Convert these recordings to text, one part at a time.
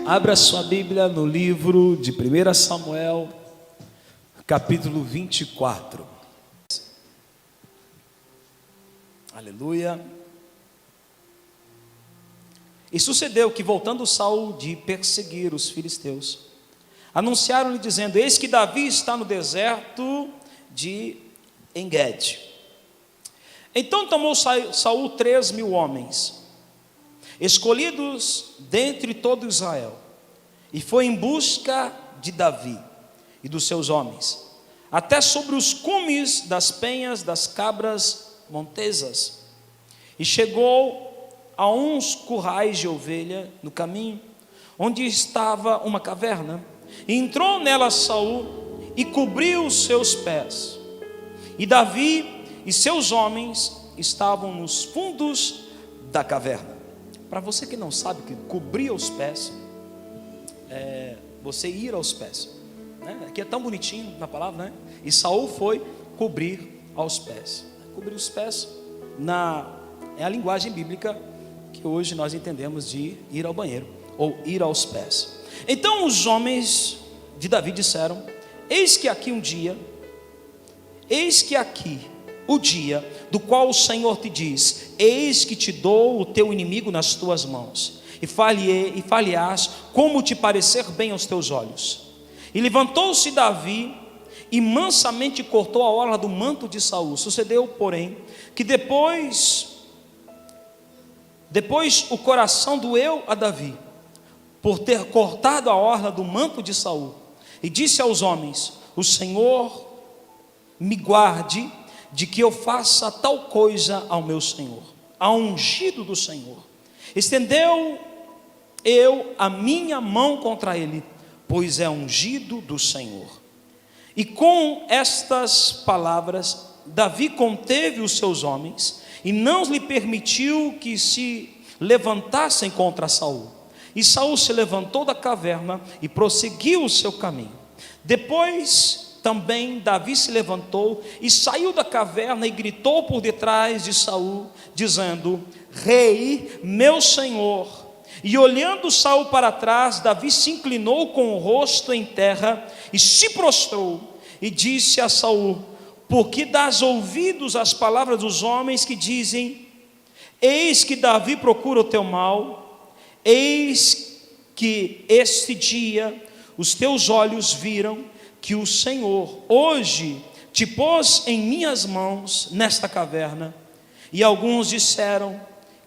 Abra sua Bíblia no livro de 1 Samuel, capítulo 24. Aleluia. E sucedeu que, voltando Saul de perseguir os filisteus, anunciaram-lhe dizendo: eis que Davi está no deserto de En-Gedi. Então tomou Saul 3.000 homens, escolhidos dentre todo Israel, e foi em busca de Davi e dos seus homens, até sobre os cumes das penhas das cabras montesas, e chegou a uns currais de ovelha no caminho, onde estava uma caverna, e entrou nela Saul e cobriu os seus pés, e Davi e seus homens estavam nos fundos da caverna. Para você que não sabe que cobrir os pés você ir aos pés, né? Aqui é tão bonitinho na palavra, né? E Saul foi cobrir aos pés. Cobrir os pés é a linguagem bíblica que hoje nós entendemos de ir ao banheiro ou ir aos pés. Então os homens de Davi disseram: eis que aqui o dia do qual o Senhor te diz: eis que te dou o teu inimigo nas tuas mãos, e far-lhe-ás como te parecer bem aos teus olhos. E levantou-se Davi e mansamente cortou a orla do manto de Saul. Sucedeu, porém, que depois o coração doeu a Davi por ter cortado a orla do manto de Saul, e disse aos homens: o Senhor me guarde de que eu faça tal coisa ao meu Senhor, ao ungido do Senhor. Estendeu eu a minha mão contra ele, pois é ungido do Senhor. E com estas palavras Davi conteve os seus homens e não lhe permitiu que se levantassem contra Saul. E Saul se levantou da caverna e prosseguiu o seu caminho. Depois também Davi se levantou e saiu da caverna e gritou por detrás de Saul, dizendo: Rei, meu senhor. E olhando Saul para trás, Davi se inclinou com o rosto em terra e se prostrou, e disse a Saul: por que dás ouvidos às palavras dos homens que dizem: eis que Davi procura o teu mal? Eis que este dia os teus olhos viram que o Senhor hoje te pôs em minhas mãos nesta caverna. E alguns disseram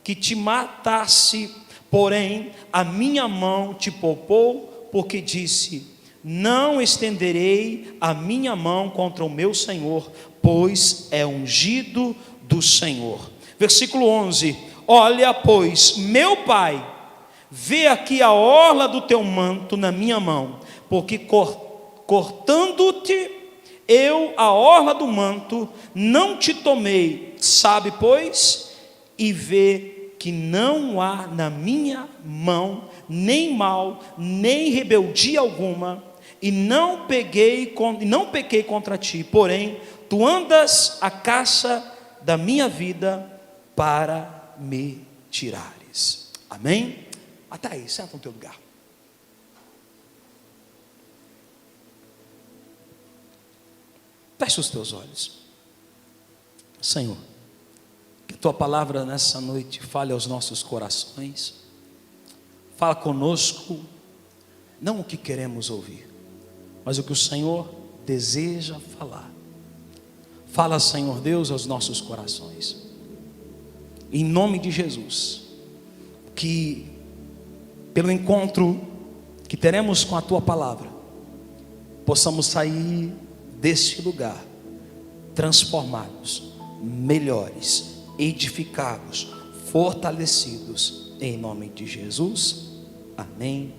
que te matasse, porém a minha mão te poupou, porque disse: não estenderei a minha mão contra o meu Senhor, pois é ungido do Senhor. Versículo 11: olha, pois, meu pai, vê aqui a orla do teu manto na minha mão, porque cortando-te eu a orla do manto, não te tomei, sabe, pois, e vê que não há na minha mão nem mal, nem rebeldia alguma, e não pequei contra ti, porém tu andas à caça da minha vida para me tirares. Amém? Até aí, senta no teu lugar. Feche os teus olhos. Senhor, que a tua palavra nessa noite fale aos nossos corações. Fala conosco, não o que queremos ouvir, mas o que o Senhor deseja falar. Fala, Senhor Deus, aos nossos corações, em nome de Jesus, que pelo encontro que teremos com a tua palavra, possamos sair deste lugar transformados, melhores, edificados, fortalecidos, em nome de Jesus. Amém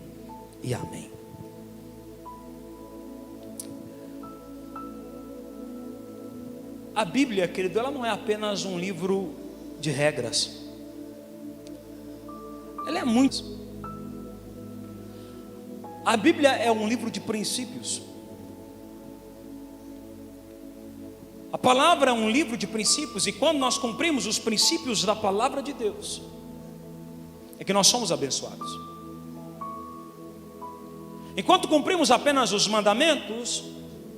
e amém. A Bíblia, querido, ela não é apenas um livro de regras. Ela é muito. A Bíblia é um livro de princípios. A palavra é um livro de princípios, e quando nós cumprimos os princípios da palavra de Deus, é que nós somos abençoados. Enquanto cumprimos apenas os mandamentos,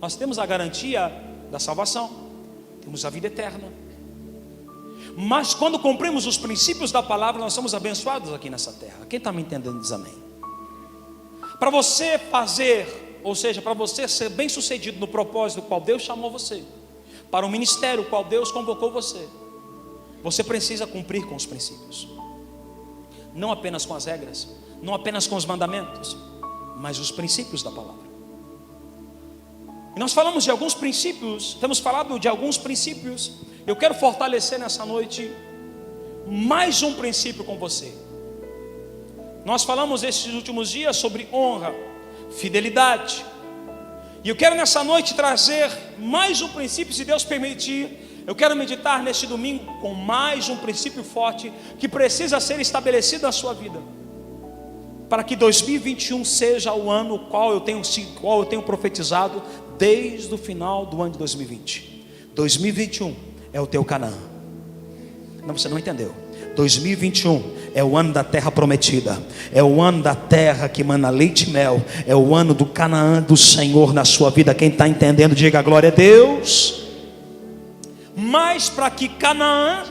nós temos a garantia da salvação, temos a vida eterna. Mas quando cumprimos os princípios da palavra, nós somos abençoados aqui nessa terra. Quem está me entendendo diz amém. Para você fazer, ou seja, para você ser bem sucedido no propósito qual Deus chamou você, para o ministério qual Deus convocou você, você precisa cumprir com os princípios. Não apenas com as regras, não apenas com os mandamentos, mas os princípios da palavra. E nós falamos de alguns princípios, temos falado de alguns princípios. Eu quero fortalecer nessa noite mais um princípio com você. Nós falamos esses últimos dias sobre honra, fidelidade. E eu quero nessa noite trazer mais um princípio, se Deus permitir. Eu quero meditar neste domingo com mais um princípio forte que precisa ser estabelecido na sua vida, para que 2021 seja o ano qual eu tenho profetizado desde o final do ano de 2020. 2021 é o teu Canaã. Não, você não entendeu. 2021 é o ano da terra prometida, é o ano da terra que mana leite e mel, é o ano do Canaã do Senhor na sua vida. Quem está entendendo, diga glória a Deus. Mas para que Canaã,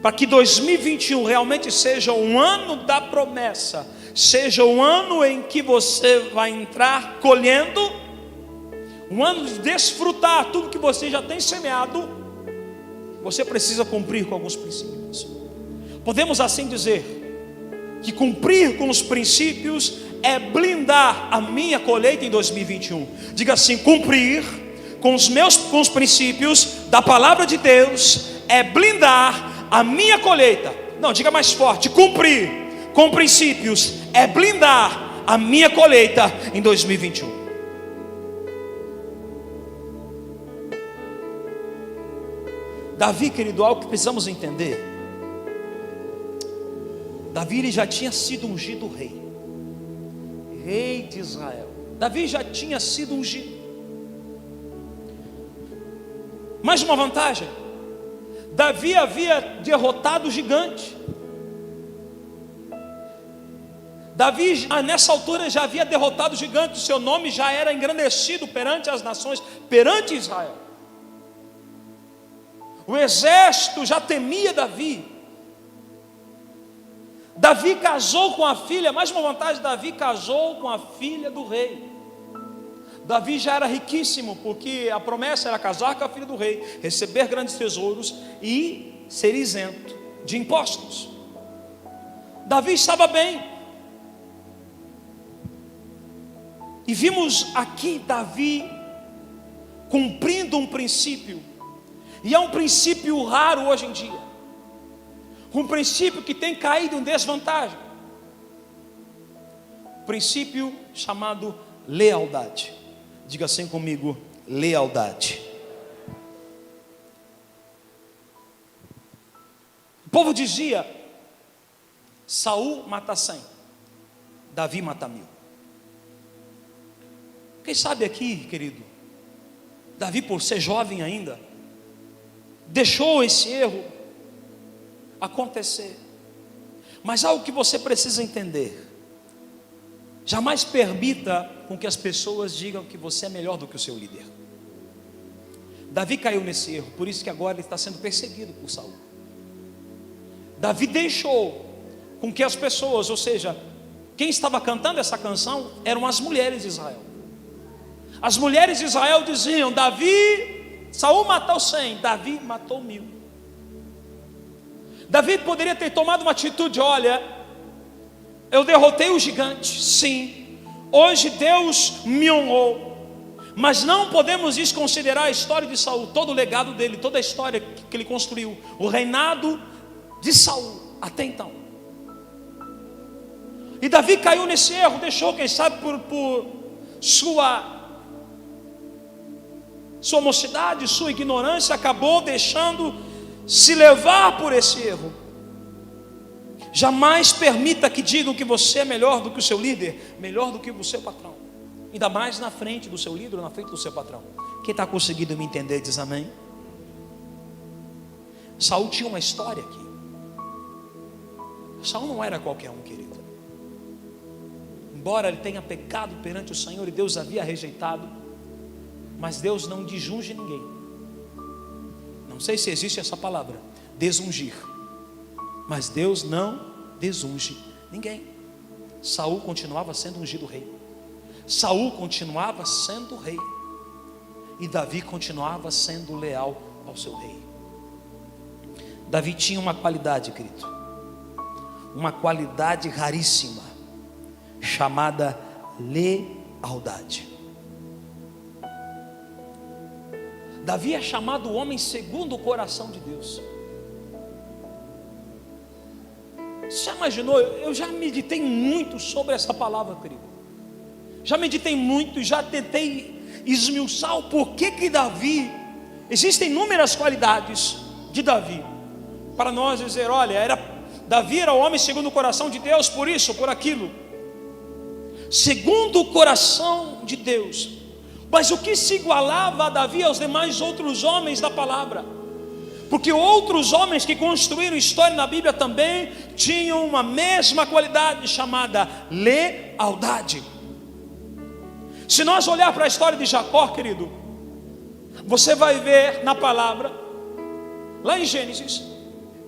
para que 2021 realmente seja um ano da promessa, seja um ano em que você vai entrar colhendo, um ano de desfrutar tudo que você já tem semeado, você precisa cumprir com alguns princípios. Podemos assim dizer que cumprir com os princípios é blindar a minha colheita em 2021. Diga assim: cumprir com os princípios da palavra de Deus é blindar a minha colheita. Não, diga mais forte: cumprir com princípios é blindar a minha colheita em 2021. Davi, querido, algo que precisamos entender. Davi, ele já tinha sido ungido rei de Israel. Davi já tinha sido ungido. Mais uma vantagem: Davi havia derrotado o gigante. Davi, nessa altura, já havia derrotado o gigante. O seu nome já era engrandecido perante as nações, perante Israel. O exército já temia Davi. Davi casou com a filha, mais uma vantagem: Davi casou com a filha do rei. Davi já era riquíssimo, porque a promessa era casar com a filha do rei, receber grandes tesouros e ser isento de impostos. Davi estava bem. E vimos aqui Davi cumprindo um princípio, e é um princípio raro hoje em dia, um princípio que tem caído em desvantagem, princípio chamado lealdade. Diga assim comigo: lealdade. O povo dizia: Saul mata 100, Davi mata 1000. Quem sabe aqui, querido, Davi, por ser jovem ainda, deixou esse erro acontecer. Mas algo que você precisa entender: jamais permita com que as pessoas digam que você é melhor do que o seu líder. Davi caiu nesse erro, por isso que agora ele está sendo perseguido por Saul. Davi deixou com que as pessoas, ou seja, quem estava cantando essa canção eram as mulheres de Israel. As mulheres de Israel diziam: Saul matou 100, Davi matou 1000. Davi poderia ter tomado uma atitude: olha, eu derrotei o gigante, sim, hoje Deus me honrou, mas não podemos desconsiderar a história de Saul, todo o legado dele, toda a história que ele construiu, o reinado de Saul até então. E Davi caiu nesse erro, deixou, quem sabe por sua mocidade, sua ignorância, acabou deixando se levar por esse erro. Jamais permita que digam que você é melhor do que o seu líder, melhor do que o seu patrão, ainda mais na frente do seu líder ou na frente do seu patrão. Quem está conseguindo me entender diz amém. Saul tinha uma história aqui. Saul não era qualquer um, querido. embora ele tenha pecado perante o Senhor e Deus havia rejeitado, mas Deus não desunge ninguém. Não sei se existe essa palavra, desungir, mas Deus não desunge ninguém. Saul continuava sendo ungido rei, Saul continuava sendo rei, e Davi continuava sendo leal ao seu rei. Davi tinha uma qualidade, querido, uma qualidade raríssima, chamada lealdade. Davi é chamado o homem segundo o coração de Deus. Você já imaginou? Eu já meditei muito sobre essa palavra, querido. Já meditei muito, já tentei esmiuçar o porquê que Davi, existem inúmeras qualidades de Davi, para nós dizer, olha, Davi era o homem segundo o coração de Deus, por isso, por aquilo, segundo o coração de Deus. Mas o que se igualava a Davi aos demais outros homens da palavra? Porque outros homens que construíram história na Bíblia também tinham uma mesma qualidade, chamada lealdade. Se nós olhar para a história de Jacó, querido, você vai ver na palavra, lá em Gênesis,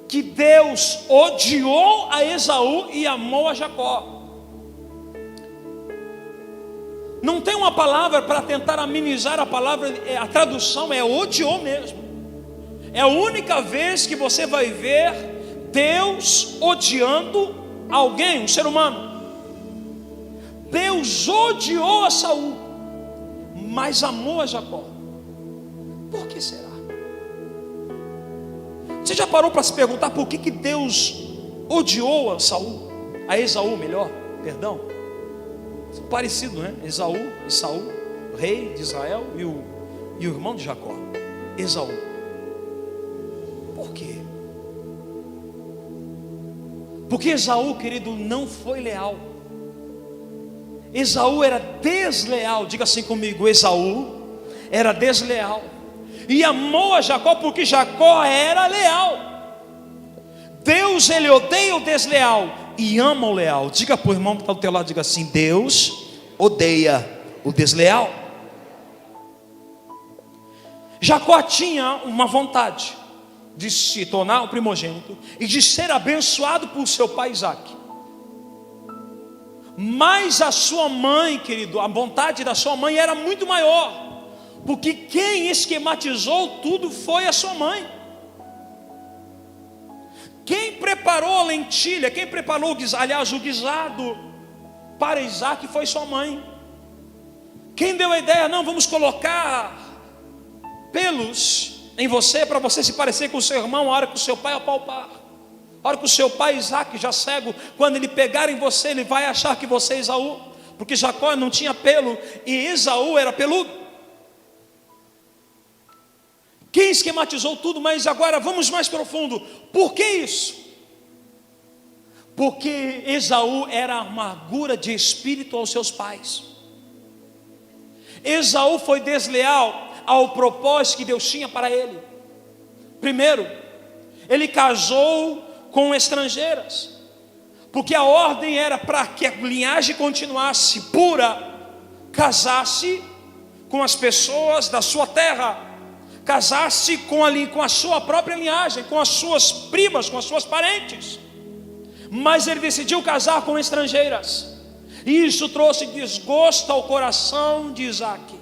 que Deus odiou a Esaú e amou a Jacó. Não tem uma palavra para tentar amenizar a palavra, a tradução é odiou mesmo. É a única vez que você vai ver Deus odiando alguém, um ser humano. Deus odiou a Saul, mas amou a Jacó. Por que será? Você já parou para se perguntar por que Deus odiou a Saul? A Esaú, melhor, perdão. Parecido, né? Esaú e Saul, o rei de Israel e o irmão de Jacó, Esaú. Por quê? Porque Esaú, querido, não foi leal. Esaú era desleal. Diga assim comigo, Esaú era desleal e amou a Jacó porque Jacó era leal. Deus, ele odeia o desleal e ama o leal. Diga para o irmão que está do teu lado, diga assim, Deus odeia o desleal. Jacó tinha uma vontade de se tornar o primogênito e de ser abençoado por seu pai Isaque. Mas a sua mãe, querido, a vontade da sua mãe era muito maior, porque quem esquematizou tudo foi a sua mãe. Quem preparou a lentilha, quem preparou o guisado para Isaque foi sua mãe. Quem deu a ideia, não, vamos colocar pelos em você, para você se parecer com o seu irmão, a hora que o seu pai apalpar, a hora que o seu pai Isaque, já cego, quando ele pegar em você, ele vai achar que você é Esaú, porque Jacó não tinha pelo e Esaú era peludo. Quem esquematizou tudo? Mas agora vamos mais profundo. Por que isso? Porque Esaú era a amargura de espírito aos seus pais. Esaú foi desleal ao propósito que Deus tinha para ele. Primeiro, ele casou com estrangeiras, porque a ordem era para que a linhagem continuasse pura, casasse com as pessoas da sua terra, casasse com a sua própria linhagem, com as suas primas, com as suas parentes. Mas ele decidiu casar com estrangeiras, e isso trouxe desgosto ao coração de Isaque.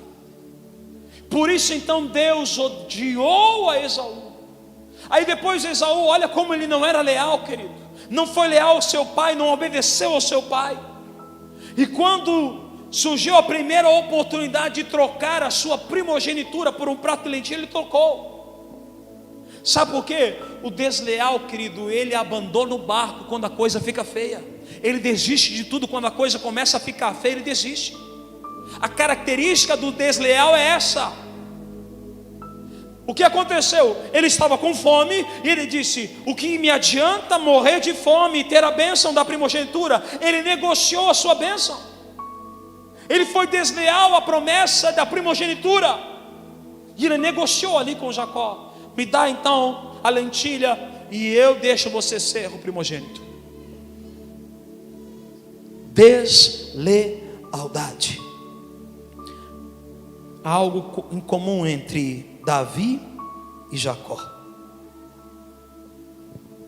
Por isso então Deus odiou a Esaú. Aí depois Esaú, olha como ele não era leal, querido. Não foi leal ao seu pai, não obedeceu ao seu pai. E quando surgiu a primeira oportunidade de trocar a sua primogenitura por um prato de lentilha, ele trocou. Sabe por quê? O desleal, querido, ele abandona o barco quando a coisa fica feia. Ele desiste de tudo quando a coisa começa a ficar feia, ele desiste. A característica do desleal é essa. O que aconteceu? Ele estava com fome e ele disse, o que me adianta morrer de fome e ter a bênção da primogenitura? Ele negociou a sua bênção. Ele foi desleal à promessa da primogenitura, e ele negociou ali com Jacó, me dá então a lentilha e eu deixo você ser o primogênito. deslealdade. Há algo em comum entre Davi e Jacó: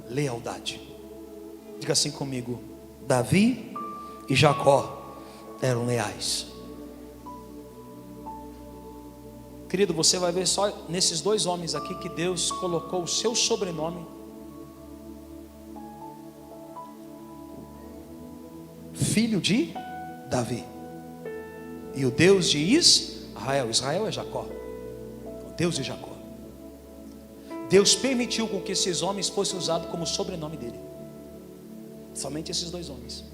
lealdade. Diga assim comigo: Davi e Jacó eram leais. Querido, você vai ver só nesses dois homens aqui que Deus colocou o seu sobrenome. Filho de Davi. E o Deus de Israel. Israel é Jacó, o Deus de Jacó. Deus permitiu com que esses homens fossem usados como sobrenome dele. Somente esses dois homens.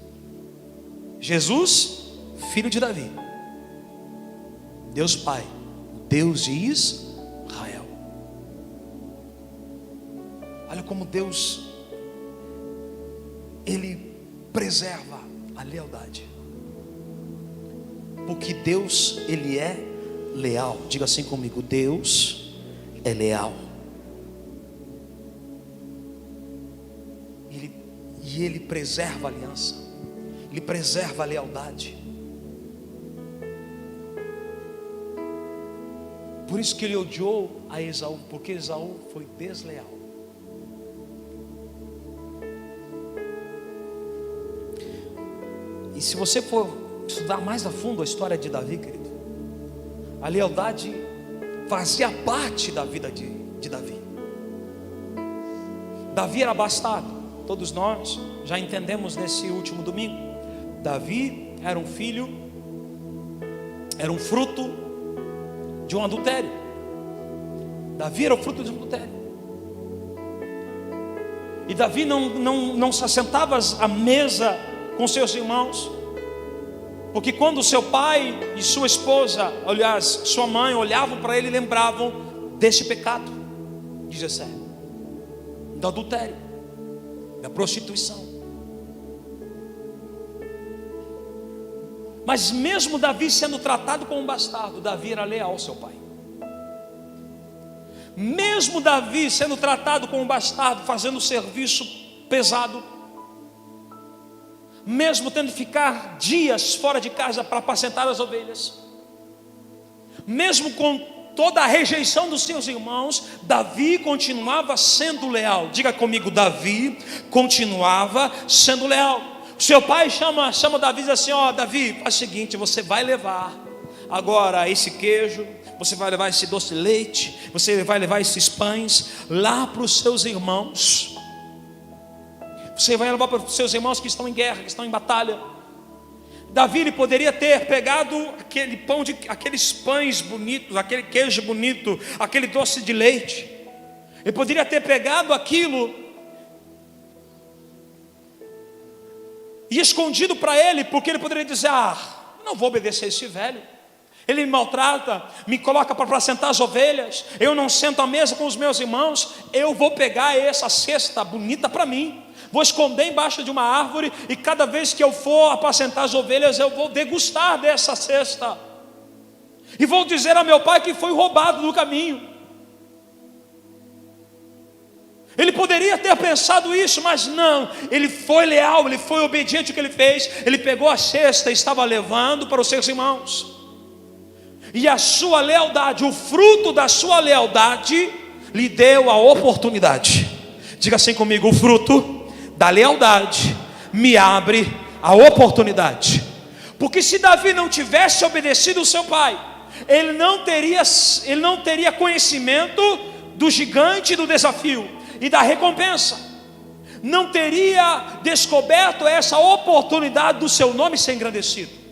Jesus, filho de Davi. Deus Pai, Deus de Israel. Olha como Deus, Ele preserva a lealdade. Porque Deus, Ele é leal. Diga assim comigo: Deus é leal. E Ele preserva a aliança. Ele preserva a lealdade. Por isso que Ele odiou a Esaú, porque Esaú foi desleal. E se você for estudar mais a fundo a história de Davi, querido, a lealdade fazia parte da vida de Davi. Davi era bastardo. Todos nós já entendemos nesse último domingo. Davi era um filho, era um fruto de um adultério. Davi era o fruto de um adultério. E Davi não se assentava à mesa com seus irmãos, porque quando seu pai e sua esposa, aliás, sua mãe, olhavam para ele, lembravam desse pecado de Jessé, do adultério, da prostituição. Mas mesmo Davi sendo tratado como um bastardo, Davi era leal ao seu pai. Mesmo Davi sendo tratado como um bastardo, fazendo serviço pesado, mesmo tendo que ficar dias fora de casa para apacentar as ovelhas, mesmo com toda a rejeição dos seus irmãos, Davi continuava sendo leal. Diga comigo: Davi continuava sendo leal. Seu pai chama Davi e diz assim: ó, Davi, faz o seguinte, você vai levar agora esse queijo, você vai levar esse doce de leite, você vai levar esses pães lá para os seus irmãos. Você vai levar para os seus irmãos que estão em guerra, que estão em batalha. Davi, ele poderia ter pegado aqueles pães bonitos, aquele queijo bonito, aquele doce de leite. Ele poderia ter pegado aquilo e escondido para ele, porque ele poderia dizer: não vou obedecer esse velho. Ele me maltrata, me coloca para apacentar as ovelhas, eu não sento à mesa com os meus irmãos. Eu vou pegar essa cesta bonita para mim, vou esconder embaixo de uma árvore, e cada vez que eu for apacentar as ovelhas, eu vou degustar dessa cesta, e vou dizer a meu pai que foi roubado no caminho. Ele poderia ter pensado isso, mas não. Ele foi leal, ele foi obediente ao que ele fez. Ele pegou a cesta e estava levando para os seus irmãos. E a sua lealdade, o fruto da sua lealdade, lhe deu a oportunidade. Diga assim comigo: o fruto da lealdade me abre a oportunidade. Porque se Davi não tivesse obedecido o seu pai, ele não teria conhecimento do gigante, do desafio e da recompensa. Não teria descoberto essa oportunidade do seu nome ser engrandecido.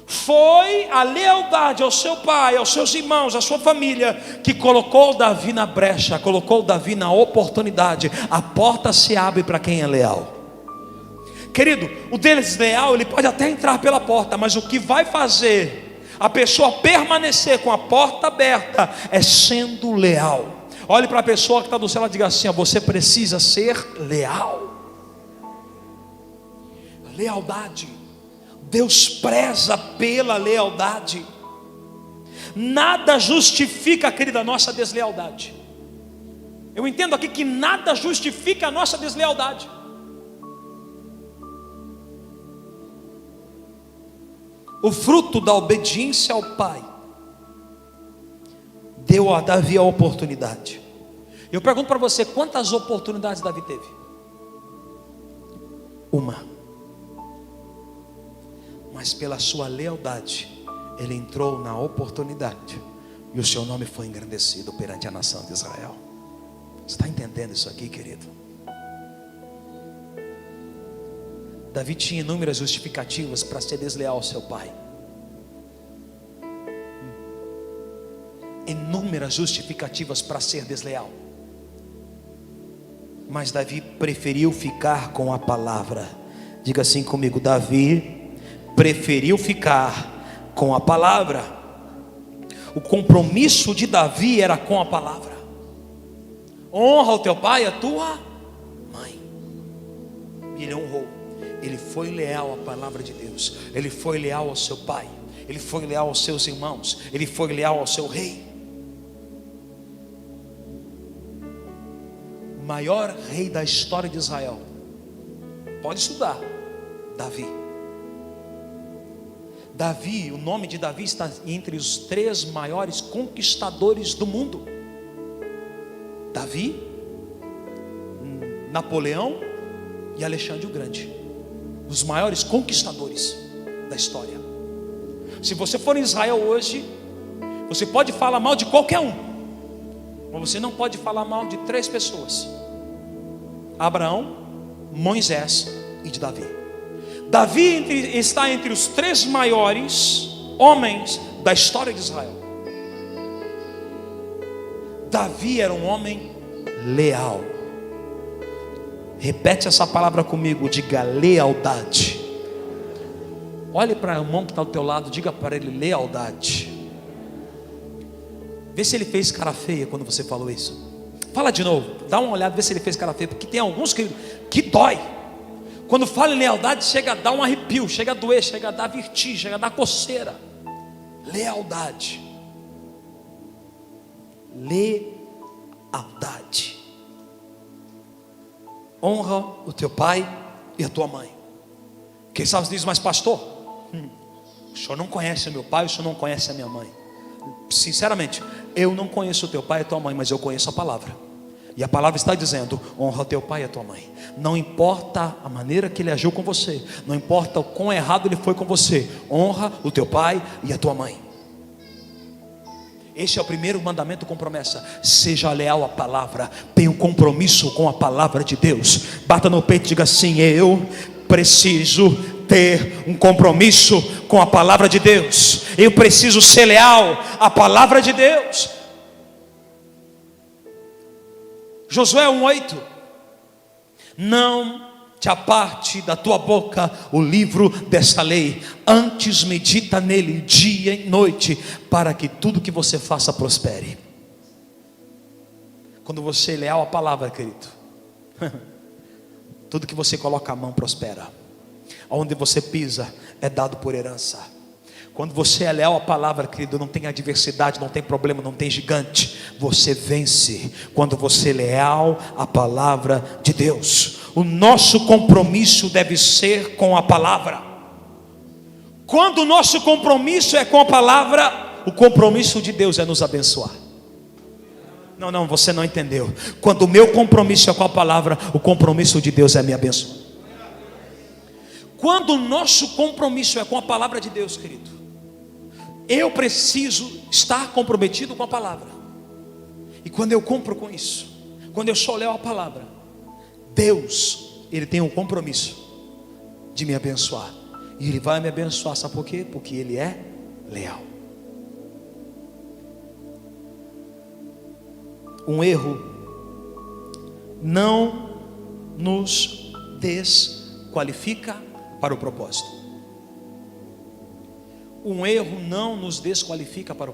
Foi a lealdade ao seu pai, aos seus irmãos, à sua família, que colocou Davi na brecha, colocou Davi na oportunidade. A porta se abre para quem é leal. Querido, o desleal, ele pode até entrar pela porta, mas o que vai fazer a pessoa permanecer com a porta aberta é sendo leal. Olhe para a pessoa que está do céu e diga assim: você precisa ser leal. Lealdade. Deus preza pela lealdade. Nada justifica, querida, a nossa deslealdade. Eu entendo aqui que nada justifica a nossa deslealdade. o fruto da obediência ao pai, deu a Davi a oportunidade. Eu pergunto para você, quantas oportunidades Davi teve? Uma. Mas pela sua lealdade, ele entrou na oportunidade, e o seu nome foi engrandecido perante a nação de Israel. Você está entendendo isso aqui, querido? Davi tinha inúmeras justificativas para ser desleal ao seu pai. Inúmeras justificativas para ser desleal. Mas Davi preferiu ficar com a palavra. Diga assim comigo: Davi preferiu ficar com a palavra. O compromisso de Davi era com a palavra. Honra o teu pai e a tua mãe. E ele honrou. Ele foi leal à palavra de Deus. Ele foi leal ao seu pai. Ele foi leal aos seus irmãos. Ele foi leal ao seu rei. O maior rei da história de Israel, pode estudar, Davi. Davi, o nome de Davi está entre os 3 maiores conquistadores do mundo. Davi, Napoleão e Alexandre o Grande, os maiores conquistadores da história. Se você for em Israel hoje, você pode falar mal de qualquer um, mas você não pode falar mal de 3 pessoas: Abraão, Moisés e de Davi. Davi está entre os 3 maiores homens da história de Israel. Davi era um homem leal. Repete essa palavra comigo, diga lealdade. Olhe para o irmão que está ao teu lado, diga para ele lealdade. Vê se ele fez cara feia quando você falou isso. Fala de novo, dá uma olhada, vê se ele fez cara feia, porque tem alguns que dói. Quando fala em lealdade, chega a dar um arrepio, chega a doer, chega a dar vertigem, chega a dar coceira. Lealdade. Lealdade. Honra o teu pai e a tua mãe. Quem sabe diz, mas pastor, o senhor não conhece o meu pai, o senhor não conhece a minha mãe. Sinceramente, eu não conheço o teu pai e a tua mãe, mas eu conheço a palavra. E a palavra está dizendo: honra o teu pai e a tua mãe. Não importa a maneira que ele agiu com você, não importa o quão errado ele foi com você, honra o teu pai e a tua mãe. Este é o primeiro mandamento com promessa: seja leal à palavra, tenha um compromisso com a palavra de Deus. Bata no peito e diga assim: eu preciso ter um compromisso com a palavra de Deus. Eu preciso ser leal à palavra de Deus. Josué 1:8: não te aparte da tua boca o livro desta lei, antes medita nele dia e noite, para que tudo que você faça prospere. Quando você é leal à palavra, querido, tudo que você coloca a mão prospera. Onde você pisa é dado por herança. Quando você é leal à palavra, querido, não tem adversidade, não tem problema, não tem gigante. Você vence quando você é leal à palavra de Deus. O nosso compromisso deve ser com a palavra. Quando o nosso compromisso é com a palavra, o compromisso de Deus é nos abençoar. Não, você não entendeu. Quando o meu compromisso é com a palavra, o compromisso de Deus é me abençoar. Quando o nosso compromisso é com a palavra de Deus, querido, eu preciso estar comprometido com a palavra. E quando eu cumpro com isso, quando eu sou leal à palavra, Deus, Ele tem um compromisso de me abençoar. E Ele vai me abençoar, sabe por quê? Porque Ele é leal. Um erro não nos desqualifica para o propósito. Um erro não nos desqualifica para o